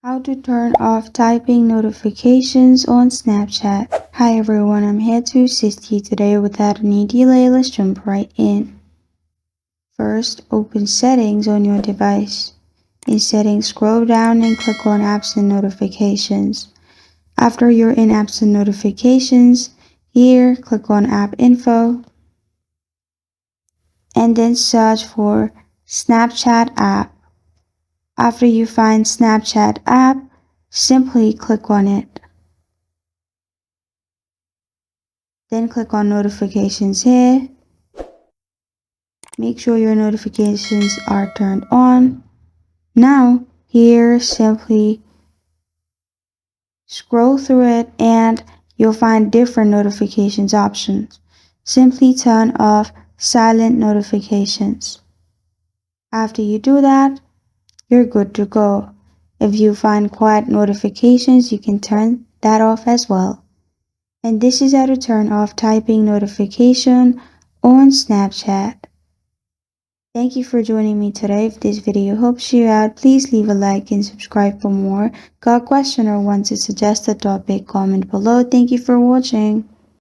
How to turn off typing notifications on Snapchat. Hi everyone, I'm here to assist you today. Without any delay, let's jump right in. First, open Settings on your device. In Settings, scroll down and click on Apps and Notifications. After you're in Apps and Notifications, here click on App Info and then search for Snapchat app. After you find Snapchat app, simply click on it. Then click on Notifications here. Make sure your notifications are turned on. Now, here simply scroll through it and you'll find different notifications options. Simply turn off silent notifications. After you do that, you're good to go. If you find quiet notifications, you can turn that off as well. And this is how to turn off typing notification on Snapchat. Thank you for joining me today. If this video helps you out, please leave a like and subscribe for more. Got a question or want to suggest a topic? Comment below. Thank you for watching.